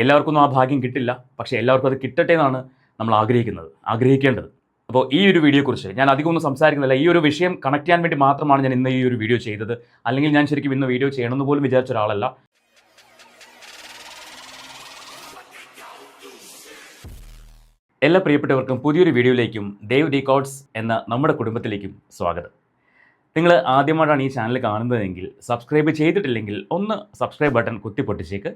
എല്ലാവർക്കൊന്നും ആ ഭാഗ്യം കിട്ടില്ല. പക്ഷേ എല്ലാവർക്കും അത് കിട്ടട്ടെ എന്നാണ് നമ്മൾ ആഗ്രഹിക്കേണ്ടത്. അപ്പോൾ ഈ ഒരു വീഡിയോയെക്കുറിച്ച് ഞാൻ അധികമൊന്നും സംസാരിക്കുന്നില്ല. ഈ ഒരു വിഷയം കണക്ട് ചെയ്യാൻ വേണ്ടി മാത്രമാണ് ഞാൻ ഇന്ന് ഈ ഒരു വീഡിയോ ചെയ്തത്. അല്ലെങ്കിൽ ഞാൻ ശരിക്കും ഇന്ന് വീഡിയോ ചെയ്യണമെന്ന് പോലും വിചാരിച്ച ഒരാളല്ല. എല്ലാ പ്രിയപ്പെട്ടവർക്കും പുതിയൊരു വീഡിയോയിലേക്കും ദേവ് ഡീകോഡ്സ് എന്ന നമ്മുടെ കുടുംബത്തിലേക്കും സ്വാഗതം. നിങ്ങൾ ആദ്യമായിട്ടാണ് ഈ ചാനൽ കാണുന്നതെങ്കിൽ സബ്സ്ക്രൈബ് ചെയ്തിട്ടില്ലെങ്കിൽ ഒന്ന് സബ്സ്ക്രൈബ് ബട്ടൺ കുത്തിപ്പൊട്ടിച്ചേക്ക്.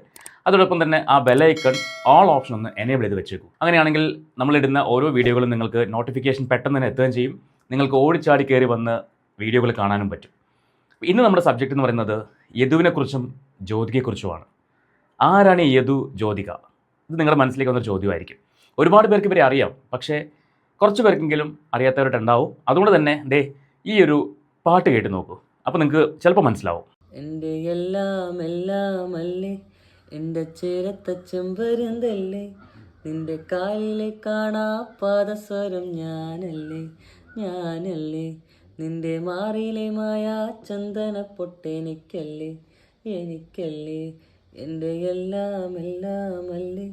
അതോടൊപ്പം തന്നെ ആ ബെലൈക്കൺ ഓൾ ഓപ്ഷൻ ഒന്ന് എനേബിൾ ചെയ്ത് വെച്ചേക്കും. അങ്ങനെയാണെങ്കിൽ നമ്മളിടുന്ന ഓരോ വീഡിയോകളും നിങ്ങൾക്ക് നോട്ടിഫിക്കേഷൻ പെട്ടെന്ന് തന്നെ എത്തുകയും ചെയ്യും. നിങ്ങൾക്ക് ഓടിച്ചാടി കയറി വന്ന് വീഡിയോകൾ കാണാനും പറ്റും. ഇന്ന് നമ്മുടെ സബ്ജക്റ്റ് എന്ന് പറയുന്നത് യദുവിനെക്കുറിച്ചും ജ്യോതികയെക്കുറിച്ചുമാണ്. ആരാണ് ഈ യദു, ജ്യോതിക? ഇത് നിങ്ങളുടെ മനസ്സിലേക്ക് വന്നൊരു ചോദ്യമായിരിക്കും. ഒരുപാട് പേർക്ക് ഇവരെ അറിയാം, പക്ഷേ കുറച്ച് പേർക്കെങ്കിലും അറിയാത്തവരുണ്ടാവും. അതുകൊണ്ട് തന്നെ ഈ ഒരു പാട്ട് കേട്ട് നോക്കൂ. അപ്പോൾ നിങ്ങൾക്ക് ചിലപ്പോൾ മനസ്സിലാവും. എൻ്റെ എല്ലാം എല്ലാമല്ലേ, എൻ്റെ ചേരത്ത ചെമ്പരുന്തല്ലേ, നിന്റെ കാലിലെ കാണാ പാദസ്വരം ഞാനല്ലേ, നിന്റെ മാറിയിലെ മായാ ചന്ദന പൊട്ടെനിക്കല്ലേ, എൻ്റെ എല്ലാം എല്ലാമല്ലേ,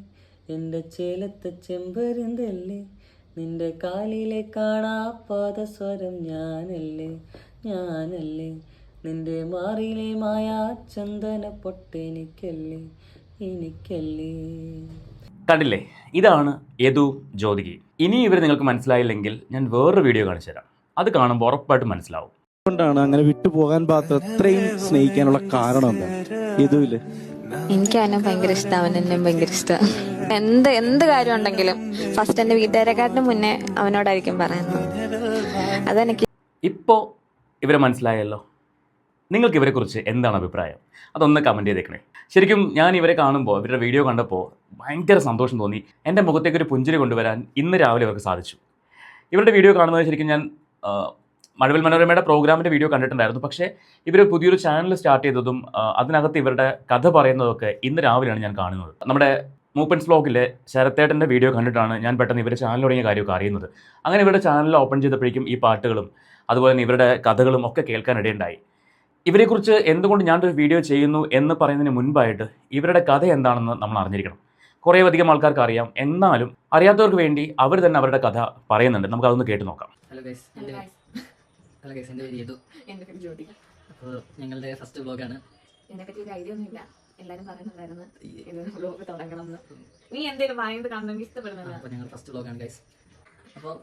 എൻ്റെ ചേലത്ത ചെമ്പരുന്തല്ലേ, നിന്റെ കാലിലെ കാണാ പാദസ്വരം ഞാനല്ലേ, നിന്റെ മാറിയിലെ മായാ ചന്ദന പൊട്ടെനിക്കല്ലേ. കണ്ടില്ലേ, ഇതാണ് യദു, ജ്യോതിക. ഇനി ഇവർ നിങ്ങൾക്ക് മനസ്സിലായില്ലെങ്കിൽ ഞാൻ വേറൊരു വീഡിയോ കാണിച്ചു തരാം. അത് കാണുമ്പോൾ ഉറപ്പായിട്ടും മനസ്സിലാവും. ാണ് അങ്ങനെ വിട്ടുപോകാൻ പാത്രം അത്രയും സ്നേഹിക്കാനുള്ള കാരണം എന്താ? യദുവില് എനിക്ക് അവനെ ഭയങ്കര ഇഷ്ടമാണ്, എന്നെ ഭയങ്കര ഇഷ്ടമാണ്. എന്ത് കാര്യം ഉണ്ടെങ്കിലും ഫസ്റ്റ് എൻ്റെ വീട്ടുകാരെക്കാട്ടിനും മുന്നേ അവനോടായിരിക്കും പറയുന്നത്. അതെനിക്ക് ഇപ്പോൾ ഇവരെ മനസ്സിലായല്ലോ. നിങ്ങൾക്ക് ഇവരെക്കുറിച്ച് എന്താണ് അഭിപ്രായം? അതൊന്ന് കമൻറ്റ് ചെയ്തേക്കണേ. ശരിക്കും ഞാൻ ഇവരെ കാണുമ്പോൾ, ഇവരുടെ വീഡിയോ കണ്ടപ്പോൾ ഭയങ്കര സന്തോഷം തോന്നി. എൻ്റെ മുഖത്തേക്കൊരു പുഞ്ചിരി കൊണ്ടുവരാൻ ഇന്ന് രാവിലെ ഇവർക്ക് സാധിച്ചു. ഇവരുടെ വീഡിയോ കാണുന്നത് ശരിക്കും ഞാൻ മഴവിൽ മനോരമയുടെ പ്രോഗ്രാമിൻ്റെ വീഡിയോ കണ്ടിട്ടുണ്ടായിരുന്നു. പക്ഷേ ഇവർ പുതിയൊരു ചാനൽ സ്റ്റാർട്ട് ചെയ്തതും അതിനകത്ത് ഇവരുടെ കഥ പറയുന്നതൊക്കെ ഇന്ന് രാവിലെയാണ് ഞാൻ കാണുന്നത്. നമ്മുടെ മൂപ്പൻസ് വ്ലോഗിലെ ശരത്തേട്ടൻ്റെ വീഡിയോ കണ്ടിട്ടാണ് ഞാൻ പെട്ടെന്ന് ഇവരുടെ ചാനൽ തുടങ്ങിയ കാര്യമൊക്കെ അറിയുന്നത്. അങ്ങനെ ഇവരുടെ ചാനൽ ഓപ്പൺ ചെയ്തപ്പോഴേക്കും ഈ പാട്ടുകളും അതുപോലെ തന്നെ ഇവരുടെ കഥകളും ഒക്കെ കേൾക്കാനിടയുണ്ടായി. ഇവരെക്കുറിച്ച് എന്തുകൊണ്ട് ഞാനൊരു വീഡിയോ ചെയ്യുന്നു എന്ന് പറയുന്നതിന് മുൻപായിട്ട് ഇവരുടെ കഥ എന്താണെന്ന് നമ്മൾ അറിഞ്ഞിരിക്കണം. കുറേ അധികം ആൾക്കാർക്ക് അറിയാം, എന്നാലും അറിയാത്തവർക്ക് വേണ്ടി അവർ തന്നെ അവരുടെ കഥ പറയുന്നുണ്ട്. നമുക്ക് അതൊന്ന് കേട്ട് നോക്കാം. ഹലോ ഗൈസ്, എൻ്റെ പേര് യദു. എൻ്റെ പേര് ജ്യോതിക. അപ്പോൾ ഞങ്ങളുടെ ഫസ്റ്റ് വ്ലോഗാണ്. ഇതിനെപ്പറ്റി ഒരു ഐഡിയ ഒന്നുമില്ല. എല്ലാവരും പറയുന്നുണ്ടായിരുന്നു ഇത് വ്ലോഗ് തുടങ്ങണം എന്ന്. നീ എന്തെങ്കിലും പറയുന്നത് കാണുന്നെങ്കിൽ ഇഷ്ടപ്പെടുന്നില്ല. അപ്പോൾ ഞങ്ങൾ ഫസ്റ്റ് വ്ലോഗാണ് ഗൈസ്. അപ്പോൾ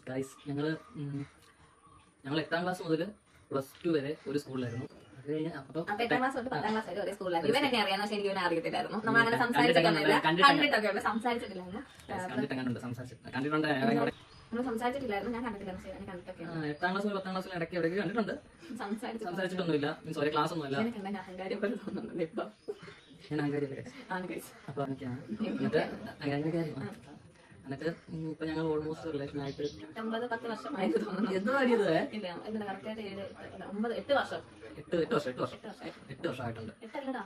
ഗൈസ് ഞങ്ങൾ 8ാം ക്ലാസ് മുതൽ +2 വരെ ഒരു സ്കൂളിലായിരുന്നു. അത് കഴിഞ്ഞ് അപ്പോൾ 8ാം ക്ലാസ് തൊട്ട് 10ാം ക്ലാസ് വരെ ഒരേ സ്കൂളിലായിരുന്നു. ഇവൻ എന്നെ അറിയാമെന്ന് വെച്ചാൽ എനിക്ക് ഇവനെ അറിയത്തില്ലായിരുന്നു. നമ്മൾ അങ്ങനെ സംസാരിച്ചിട്ടൊന്നുമില്ല, കണ്ടിട്ടൊക്കെ സംസാരിച്ചിട്ടില്ലായിരുന്നു. കണ്ടിട്ടുണ്ട്. നമ്മൾ സംസാരിച്ചിട്ടില്ലായിരുന്നു, ഞാൻ കണ്ടിട്ടില്ലായിരുന്നു. ഞാൻ കണ്ടിട്ടൊക്കെയാണ്. 8ാം ക്ലാസ് മുതൽ 10ാം ക്ലാസ്സിൽ ഇടയ്ക്ക് കണ്ടിട്ടുണ്ട്. സംസാരിച്ചിട്ടൊന്നുമില്ല, മീൻസ് ഒരേ ക്ലാസ് ഒന്നുമില്ല. എനിക്ക് അഹങ്കാരം പോലെ തോന്നുന്നുണ്ട് ഇപ്പൊ. ഞാൻ അഹങ്കാരിയല്ലേ? അപ്പോൾ എന്നിട്ട് ഇപ്പൊ ഞങ്ങൾ ഓൾമോസ്റ്റ് റിലേഷൻ ആയിട്ട് 9-10 വർഷമായിട്ട് തോന്നുന്നു. എന്ത് കാര്യത്? ഇല്ല, ഇതിന് കറക്റ്റായിട്ട് 8 വർഷം 8 വർഷമായിട്ടുണ്ട്. 8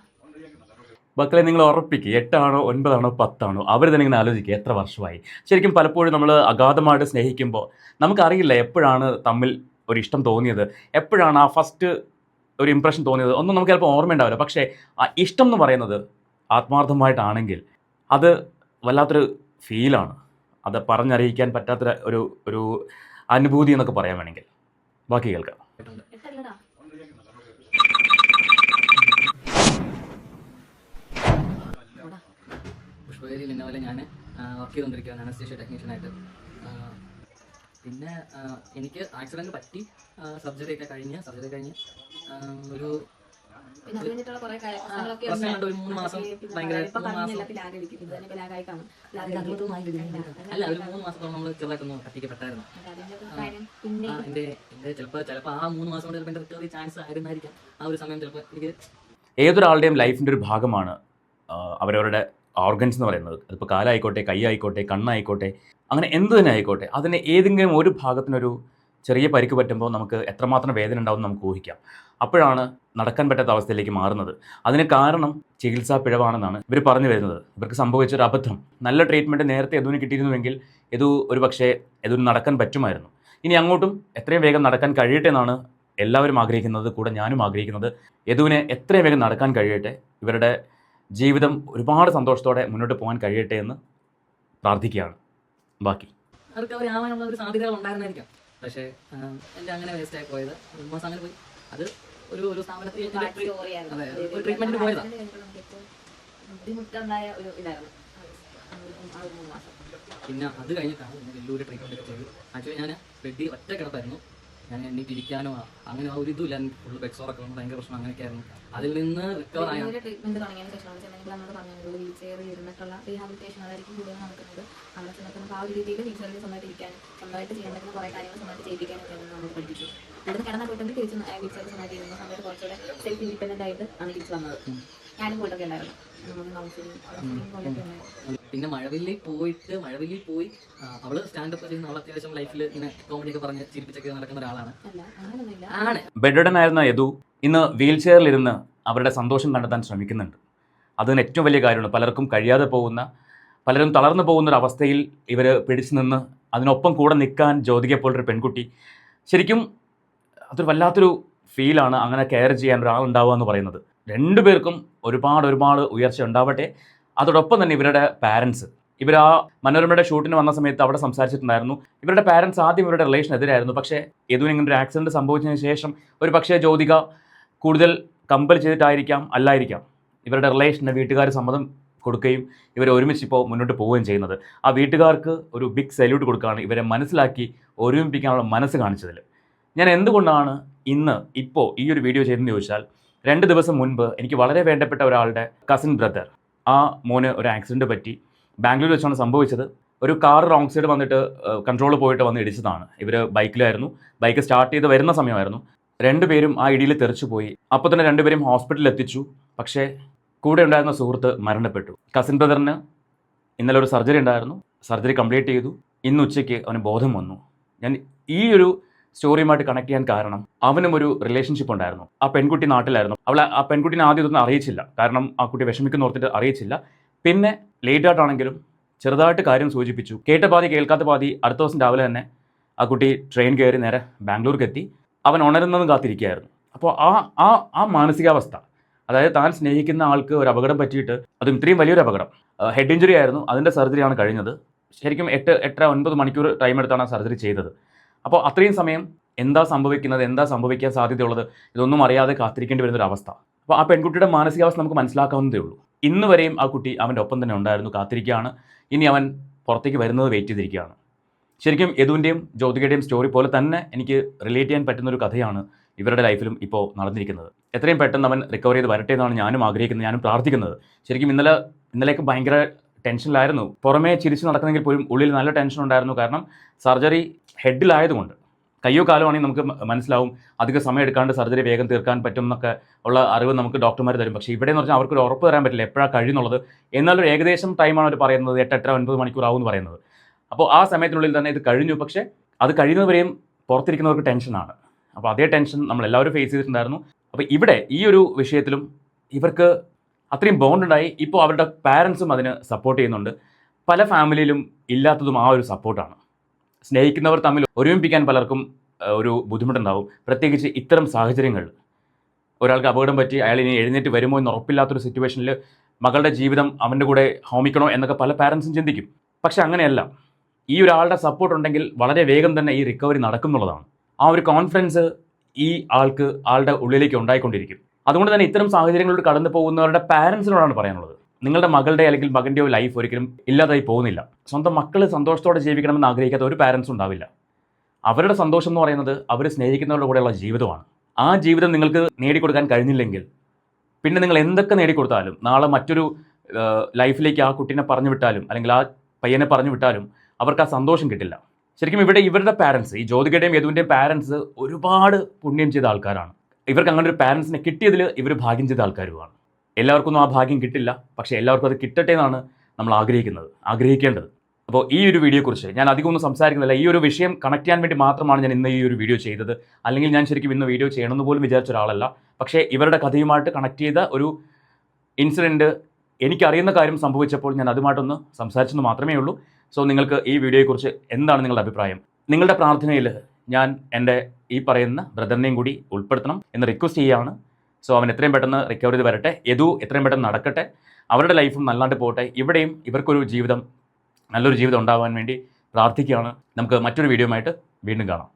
മക്കളെ, നിങ്ങൾ ഉറപ്പിക്കുക, 8 ആണോ 9 ആണോ 10 ആണോ? അവർ തന്നെ ഇങ്ങനെ ആലോചിക്കുക എത്ര വർഷമായി. ശരിക്കും പലപ്പോഴും നമ്മൾ അഗാധമായിട്ട് സ്നേഹിക്കുമ്പോൾ നമുക്കറിയില്ല എപ്പോഴാണ് തമ്മിൽ ഒരു ഇഷ്ടം തോന്നിയത്, എപ്പോഴാണ് ആ ഫസ്റ്റ് ഒരു ഇംപ്രഷൻ തോന്നിയത്, ഒന്നും നമുക്ക് ചിലപ്പോൾ ഓർമ്മയുണ്ടാവില്ല. പക്ഷേ ആ ഇഷ്ടം എന്ന് പറയുന്നത് ആത്മാർത്ഥമായിട്ടാണെങ്കിൽ അത് വല്ലാത്തൊരു ഫീലാണ്. അത് പറഞ്ഞറിയിക്കാൻ പറ്റാത്ത ഒരു അനുഭൂതി എന്നൊക്കെ പറയാൻ വേണമെങ്കിൽ. ബാക്കി കേൾക്കാം. പുഷ്പഗിരിയിൽ ഇന്ന പോലെ ഞാൻ വർക്ക് ചെയ്തുകൊണ്ടിരിക്കുകയാണ് അനസ്തേഷ്യ ടെക്നീഷ്യനായിട്ട്. പിന്നെ എനിക്ക് ആക്സിഡൻറ്റ് പറ്റി സർജറി കഴിഞ്ഞ് ഒരു പ്രശ്നമുണ്ട്. ഒരു 3 മാസം ഭയങ്കര അല്ല, ഒരു 3 മാസത്തോളം നമ്മൾ ചെറുതായിട്ടൊന്ന് പറ്റിക്കപ്പെട്ടായിരുന്നു. എൻ്റെ ചിലപ്പോൾ ആ 3 മാസം കൊണ്ട് ചിലപ്പോൾ എൻ്റെ റിക്കവറി ചാൻസ് ആയിരുന്നായിരിക്കാം. ആ ഒരു സമയം ചിലപ്പോൾ എനിക്ക് ഏതൊരാളുടെയും ലൈഫിൻ്റെ ഒരു ഭാഗമാണ് അവരവരുടെ ഓർഗൻസ് എന്ന് പറയുന്നത്. അതിപ്പോൾ കാലായിക്കോട്ടെ, കൈ ആയിക്കോട്ടെ, കണ്ണായിക്കോട്ടെ, അങ്ങനെ എന്ത് തന്നെ ആയിക്കോട്ടെ, അതിന് ഏതെങ്കിലും ഒരു ഭാഗത്തിനൊരു ചെറിയ പരിക്ക് പറ്റുമ്പോൾ നമുക്ക് എത്രമാത്രം വേദന ഉണ്ടാവും നമുക്ക് ഊഹിക്കാം. അപ്പോഴാണ് നടക്കാൻ പറ്റാത്ത അവസ്ഥയിലേക്ക് മാറുന്നത്. അതിന് കാരണം ചികിത്സാ പിഴവാണെന്നാണ് ഇവർ പറഞ്ഞു വരുന്നത്. ഇവർക്ക് സംഭവിച്ചൊരു അബദ്ധം. നല്ല ട്രീറ്റ്മെൻറ്റ് നേരത്തെ യദുവിന് കിട്ടിയിരുന്നുവെങ്കിൽ ഒരു പക്ഷേ യദുവിന് നടക്കാൻ പറ്റുമായിരുന്നു. ഇനി അങ്ങോട്ടും എത്രയും വേഗം നടക്കാൻ കഴിയട്ടെ എന്നാണ് എല്ലാവരും ആഗ്രഹിക്കുന്നത്, കൂടെ ഞാനും ആഗ്രഹിക്കുന്നത്. യദുവിനെ എത്രയും വേഗം നടക്കാൻ കഴിയട്ടെ. ഇവരുടെ ജീവിതം ഒരുപാട് സന്തോഷത്തോടെ മുന്നോട്ട് പോകാൻ കഴിയട്ടെ എന്ന് പ്രാർത്ഥിക്കുകയാണ്. ബാക്കി റിക്കവറി ആവാനുള്ള ഒരു സാധ്യതകൾ ഉണ്ടായിരുന്നായിരിക്കാം. പക്ഷേ എൻ്റെ അങ്ങനെ വേസ്റ്റായി പോയത് 3 മാസം അങ്ങനെ പോയി. അത് ഒരു സ്ഥാപനത്തിൽ അതെ ഒരു ട്രീറ്റ്മെൻറ്റിന് പോയതാണ്. ബുദ്ധിമുട്ടുണ്ടായ ഒരു ഇതായിരുന്നു ആ ഒരു 3 മാസം. പിന്നെ അത് കഴിഞ്ഞിട്ടാണ് പിന്നെ വലിയൊരു ട്രീറ്റ്മെൻറ്റ് ഒക്കെ ചെയ്ത്. ആക്ച്വലി ഞാൻ ബെഡിൽ ഒറ്റ കിടപ്പായിരുന്നു. ഞാൻ എണ്ണീറ്റിരിക്കാനോ അങ്ങനെ ആ ഒരു ഇതുമില്ല. ഫുള്ള് ബെക്സോറൊക്കെ വന്ന് ഭയങ്കര പ്രശ്നം അങ്ങനെയൊക്കെ ആയിരുന്നു. അതിൽ നിന്ന് റിക്കവർ ആയ ട്രീറ്റ്മെന്റ് തുടങ്ങിയതിന് ശേഷമാണ് ചെന്നെങ്കിൽ നമ്മളോട് പറഞ്ഞത് വീൽ ചെയർ ഇരുന്നിട്ടുള്ള റീഹാബിലിറ്റേഷൻ അതായിരിക്കും കൂടുതൽ നടക്കുന്നത്. അവിടെ ചെന്നിട്ട് നമുക്ക് ആ ഒരു രീതിയിൽ വീൽ ചെയറിൽ സ്വന്തമായിട്ട് ഇരിക്കാനും സ്വന്തമായിട്ട് ചെയ്യാൻ പറ്റുന്ന കുറേ കാര്യങ്ങൾ സ്വന്തമായിട്ട് ചെയ്യിപ്പിക്കാനൊക്കെ നമ്മൾ പഠിപ്പിച്ചു. എന്നിട്ട് കിടന്ന കൂട്ടത്തിൽ തിരിച്ച് വീൽ ചെയർ സ്വന്തമായിട്ട് ഇരുന്ന സമയത്ത് കുറച്ചുകൂടെ സെൽഫ് ഇൻഡിപെൻഡൻ്റ് ആയിട്ട് ആണ് തിരിച്ച് വന്നത്. ഞാനും പോയിട്ടൊക്കെ ഉണ്ടായിരുന്നു. പിന്നെ മഴവില്ലിൽ പോയി അവള് സ്റ്റാൻഡപ്പ് ചെയ്യുന്ന അവൾ അത്യാവശ്യം ലൈഫിൽ ഇങ്ങനെ കോമഡി ഒക്കെ പറഞ്ഞ് ചിരിപ്പിച്ചൊക്കെ നടക്കുന്ന ഒരാളാണ്. ആണ് ബെഡ്രിഡൻ ആയിരുന്ന യദു ഇന്ന് വീൽ ചെയറിലിരുന്ന് അവരുടെ സന്തോഷം കണ്ടെത്താൻ ശ്രമിക്കുന്നുണ്ട്. അതിന് ഏറ്റവും വലിയ കാര്യമാണ്. പലർക്കും കഴിയാതെ പോകുന്ന, പലരും തളർന്നു പോകുന്ന ഒരു അവസ്ഥയിൽ ഇവർ പിടിച്ചു നിന്ന് അതിനൊപ്പം കൂടെ നിൽക്കാൻ ജ്യോതികയെ പോലൊരു പെൺകുട്ടി, ശരിക്കും അതൊരു വല്ലാത്തൊരു ഫീലാണ്. അങ്ങനെ കെയർ ചെയ്യാൻ ഒരാളുണ്ടാവുക എന്ന് പറയുന്നത്. രണ്ടുപേർക്കും ഒരുപാട് ഉയർച്ച ഉണ്ടാവട്ടെ. അതോടൊപ്പം തന്നെ ഇവരുടെ പാരൻസ്, ഇവർ ആ മനോരമയുടെ ഷൂട്ടിന് വന്ന സമയത്ത് അവിടെ സംസാരിച്ചിട്ടുണ്ടായിരുന്നു. ഇവരുടെ പാരൻസ് ആദ്യം ഇവരുടെ റിലേഷൻ എതിരായിരുന്നു. പക്ഷേ യദുവിന് ഇങ്ങനെ ഒരു ആക്സിഡൻറ്റ് സംഭവിച്ചതിന് ശേഷം ഒരു പക്ഷേ ജ്യോതിക കൂടുതൽ കമ്പൽ ചെയ്തിട്ടായിരിക്കാം, അല്ലായിരിക്കാം ഇവരുടെ റിലേഷന് വീട്ടുകാർ സമ്മതം കൊടുക്കുകയും ഇവരെ ഒരുമിച്ച് ഇപ്പോൾ മുന്നോട്ട് പോവുകയും ചെയ്യുന്നത്. ആ വീട്ടുകാർക്ക് ഒരു ബിഗ് സല്യൂട്ട് കൊടുക്കുകയാണ്, ഇവരെ മനസ്സിലാക്കി ഒരുമിപ്പിക്കാനുള്ള മനസ്സ് കാണിച്ചതിൽ. ഞാൻ എന്തുകൊണ്ടാണ് ഇപ്പോൾ ഈ ഒരു വീഡിയോ ചെയ്തതെന്ന് ചോദിച്ചാൽ, 2 ദിവസം മുൻപ് എനിക്ക് വളരെ വേണ്ടപ്പെട്ട ഒരാളുടെ കസിൻ ബ്രദർ, ആ മോന് ഒരു ആക്സിഡൻറ്റ് പറ്റി. ബാംഗ്ലൂർ വെച്ചാണ് സംഭവിച്ചത്. ഒരു കാർ റോങ് സൈഡ് വന്നിട്ട് കൺട്രോൾ പോയിട്ട് വന്ന് ഇടിച്ചതാണ്. ഇവർ ബൈക്കിലായിരുന്നു. ബൈക്ക് സ്റ്റാർട്ട് ചെയ്ത് വരുന്ന സമയമായിരുന്നു. 2 പേരും ആ ഇടിയിൽ തെറിച്ചു പോയി. അപ്പോൾ തന്നെ 2 പേരും ഹോസ്പിറ്റലിൽ എത്തിച്ചു. പക്ഷേ കൂടെ ഉണ്ടായിരുന്ന സുഹൃത്ത് മരണപ്പെട്ടു. കസിൻ ബ്രദറിന് ഇന്നലെ ഒരു സർജറി ഉണ്ടായിരുന്നു. സർജറി കംപ്ലീറ്റ് ചെയ്തു. ഇന്ന് ഉച്ചയ്ക്ക് അവന് ബോധം വന്നു. ഞാൻ ഈ ഒരു സ്റ്റോറിയുമായിട്ട് കണക്ട് ചെയ്യാൻ കാരണം, അവനും ഒരു റിലേഷൻഷിപ്പ് ഉണ്ടായിരുന്നു. ആ പെൺകുട്ടി നാട്ടിലായിരുന്നു. ആ പെൺകുട്ടീനെ ആദ്യം ഇതൊന്നും അറിയിച്ചില്ല. കാരണം ആ കുട്ടി വിഷമിക്കുന്ന ഓർത്തിട്ട് അറിയിച്ചില്ല. പിന്നെ ലേറ്റ് ആയിട്ടാണെങ്കിലും ചെറുതായിട്ട് കാര്യം സൂചിപ്പിച്ചു. കേട്ട പാതി കേൾക്കാത്ത പാതി. അടുത്ത ദിവസം രാവിലെ തന്നെ ആ കുട്ടി ട്രെയിൻ കയറി നേരെ ബാംഗ്ലൂർക്ക് എത്തി. അവൻ ഉണരുന്നതും കാത്തിരിക്കുകയായിരുന്നു. അപ്പോൾ ആ മാനസികാവസ്ഥ, അതായത് താൻ സ്നേഹിക്കുന്ന ആൾക്ക് ഒരു അപകടം പറ്റിയിട്ട്, അതും ഇത്രയും വലിയൊരു അപകടം, ഹെഡ് ഇഞ്ചുറി ആയിരുന്നു. അതിൻ്റെ സർജറിയാണ് കഴിഞ്ഞത്. ശരിക്കും 8-9 മണിക്കൂർ ടൈം എടുത്താണ് ആ സർജറി ചെയ്തത്. അപ്പോൾ അത്രയും സമയം എന്താ സംഭവിക്കുന്നത്, എന്താ സംഭവിക്കാൻ സാധ്യതയുള്ളത്, ഇതൊന്നും അറിയാതെ കാത്തിരിക്കേണ്ടി വരുന്നൊരവസ്ഥ. അപ്പോൾ ആ പെൺകുട്ടിയുടെ മാനസികാവസ്ഥ നമുക്ക് മനസ്സിലാക്കാവുന്നതേ ഉള്ളൂ. ഇന്ന് വരെയും ആ കുട്ടി അവൻ്റെ ഒപ്പം തന്നെ ഉണ്ടായിരുന്നു, കാത്തിരിക്കുകയാണ്. ഇനി അവൻ പുറത്തേക്ക് വരുന്നത് വെയിറ്റ് ചെയ്തിരിക്കുകയാണ്. ശരിക്കും യദുവിൻ്റെയും ജ്യോതികയുടെയും സ്റ്റോറി പോലെ തന്നെ എനിക്ക് റിലേറ്റ് ചെയ്യാൻ പറ്റുന്നൊരു കഥയാണ് ഇവരുടെ ലൈഫിലും ഇപ്പോൾ നടന്നിരിക്കുന്നത്. എത്രയും പെട്ടെന്ന് അവൻ റിക്കവർ ചെയ്ത് വരട്ടെ എന്നാണ് ഞാനും ആഗ്രഹിക്കുന്നത്, ഞാനും പ്രാർത്ഥിക്കുന്നത്. ശരിക്കും ഇന്നലേക്ക് ഭയങ്കര ടെൻഷനിലായിരുന്നു. പുറമേ ചിരിച്ച് നടക്കുന്നെങ്കിൽ പോലും ഉള്ളിൽ നല്ല ടെൻഷൻ ഉണ്ടായിരുന്നു. കാരണം സർജറി ഹെഡിലായതുകൊണ്ട്. കയ്യോ കാലോ ആണെങ്കിൽ നമുക്ക് മനസ്സിലാവും, അധികം സമയം എടുക്കാണ്ട് സർജറി വേഗം തീർക്കാൻ പറ്റും എന്നൊക്കെ ഉള്ള അറിവ് നമുക്ക് ഡോക്ടർമാർ തരും. പക്ഷേ ഇവിടെ എന്ന് പറഞ്ഞാൽ അവർക്കൊരു ഉറപ്പ് തരാൻ പറ്റില്ല എപ്പോഴാണ് കഴിയുന്നുള്ളത്. എന്നാലൊരു ഏകദേശം ടൈമാണ് അവർ പറയുന്നത്, 8-9 മണിക്കൂർ ആവും എന്ന് പറയുന്നത്. അപ്പോൾ ആ സമയത്തിനുള്ളിൽ തന്നെ ഇത് കഴിഞ്ഞു. പക്ഷേ അത് കഴിയുന്നവരെയും പുറത്തിരിക്കുന്നവർക്ക് ടെൻഷനാണ്. അപ്പോൾ അതേ ടെൻഷൻ നമ്മളെല്ലാവരും ഫേസ് ചെയ്തിട്ടുണ്ടായിരുന്നു. അപ്പോൾ ഇവിടെ ഈ ഒരു വിഷയത്തിലും ഇവർക്ക് അത്രയും ബോണ്ടുണ്ടായി. ഇപ്പോൾ അവരുടെ പാരൻസും അതിന് സപ്പോർട്ട് ചെയ്യുന്നുണ്ട്. പല ഫാമിലിയിലും ഇല്ലാത്തതും ആ ഒരു സപ്പോർട്ടാണ്. സ്നേഹിക്കുന്നവർ തമ്മിൽ ഒരുമിപ്പിക്കാൻ പലർക്കും ഒരു ബുദ്ധിമുട്ടുണ്ടാവും. പ്രത്യേകിച്ച് ഇത്തരം സാഹചര്യങ്ങളിൽ ഒരാൾക്ക് അപകടം പറ്റി അയാൾ ഇനി എഴുന്നേറ്റ് വരുമോ എന്ന് ഉറപ്പില്ലാത്തൊരു സിറ്റുവേഷനിൽ മകളുടെ ജീവിതം അവൻ്റെ കൂടെ ഹോമിക്കണോ എന്നൊക്കെ പല പാരൻസും ചിന്തിക്കും. പക്ഷെ അങ്ങനെയല്ല. ഈ ഒരാളുടെ സപ്പോർട്ട് ഉണ്ടെങ്കിൽ വളരെ വേഗം തന്നെ ഈ റിക്കവറി നടക്കുന്നുള്ളതാണ്. ആ ഒരു കോൺഫിഡൻസ് ഈ ആളുടെ ഉള്ളിലേക്ക് ഉണ്ടായിക്കൊണ്ടിരിക്കും. അതുകൊണ്ട് തന്നെ ഇത്തരം സാഹചര്യങ്ങളിലൂടെ കടന്നു പോകുന്നവരുടെ പാരൻസിനോടാണ് പറയാനുള്ളത്, നിങ്ങളുടെ മകളുടെ അല്ലെങ്കിൽ മകൻ്റെയോ ലൈഫ് ഒരിക്കലും ഇല്ലാതായി പോകുന്നില്ല. സ്വന്തം മക്കൾ സന്തോഷത്തോടെ ജീവിക്കണമെന്ന് ആഗ്രഹിക്കാത്ത ഒരു പാരൻസും ഉണ്ടാവില്ല. അവരുടെ സന്തോഷം എന്ന് പറയുന്നത് അവർ സ്നേഹിക്കുന്നവരുടെ കൂടെയുള്ള ജീവിതമാണ്. ആ ജീവിതം നിങ്ങൾക്ക് നേടിക്കൊടുക്കാൻ കഴിഞ്ഞില്ലെങ്കിൽ പിന്നെ നിങ്ങൾ എന്തൊക്കെ നേടിക്കൊടുത്താലും നാളെ മറ്റൊരു ലൈഫിലേക്ക് ആ കുട്ടീനെ പറഞ്ഞു വിട്ടാലും അല്ലെങ്കിൽ ആ പയ്യനെ പറഞ്ഞു വിട്ടാലും അവർക്ക് ആ സന്തോഷം കിട്ടില്ല. ശരിക്കും ഇവിടെ ഇവരുടെ പാരൻസ്, ഈ ജ്യോതികയുടെയും യദുവിൻ്റെയും പാരൻസ് ഒരുപാട് പുണ്യം ചെയ്ത ആൾക്കാരാണ്. ഇവർക്ക് അങ്ങനെ ഒരു പാരൻസിനെ കിട്ടിയതിൽ ഇവർ ഭാഗ്യം ചെയ്ത ആൾക്കാരുമാണ്. എല്ലാവർക്കൊന്നും ആ ഭാഗ്യം കിട്ടില്ല. പക്ഷേ എല്ലാവർക്കും അത് കിട്ടട്ടെ എന്നാണ് നമ്മൾ ആഗ്രഹിക്കേണ്ടത്. അപ്പോൾ ഈ ഒരു വീഡിയോയെക്കുറിച്ച് ഞാൻ അധികം ഒന്നും സംസാരിക്കുന്നില്ല. ഈ ഒരു വിഷയം കണക്ട് ചെയ്യാൻ വേണ്ടി മാത്രമാണ് ഞാൻ ഇന്ന് ഈ ഒരു വീഡിയോ ചെയ്തത്. അല്ലെങ്കിൽ ഞാൻ ശരിക്കും ഇന്ന് വീഡിയോ ചെയ്യണമെന്ന് പോലും വിചാരിച്ച ഒരാളല്ല. പക്ഷേ ഇവരുടെ കഥയുമായിട്ട് കണക്ട് ചെയ്ത ഒരു ഇൻസിഡൻറ്റ്, എനിക്കറിയുന്ന കാര്യം സംഭവിച്ചപ്പോൾ ഞാൻ അതുമായിട്ടൊന്ന് സംസാരിച്ചെന്ന് മാത്രമേ ഉള്ളൂ. സോ നിങ്ങൾക്ക് ഈ വീഡിയോയെക്കുറിച്ച് എന്താണ് നിങ്ങളുടെ അഭിപ്രായം? നിങ്ങളുടെ പ്രാർത്ഥനയിൽ ഞാൻ എൻ്റെ ഈ പറയുന്ന ബ്രദറിനെയും കൂടി ഉൾപ്പെടുത്തണം എന്ന് റിക്വസ്റ്റ് ചെയ്യുകയാണ്. സോ അവൻ എത്രയും പെട്ടെന്ന് റിക്കവർ ചെയ്ത് വരട്ടെ. യദു എത്രയും പെട്ടെന്ന് നടക്കട്ടെ. അവരുടെ ലൈഫും നല്ലാണ്ട് പോട്ടെ. ഇവിടെയും ഇവർക്കൊരു ജീവിതം, നല്ലൊരു ജീവിതം ഉണ്ടാവാൻ വേണ്ടി പ്രാർത്ഥിക്കുകയാണ്. നമുക്ക് മറ്റൊരു വീഡിയോയുമായിട്ട് വീണ്ടും കാണാം.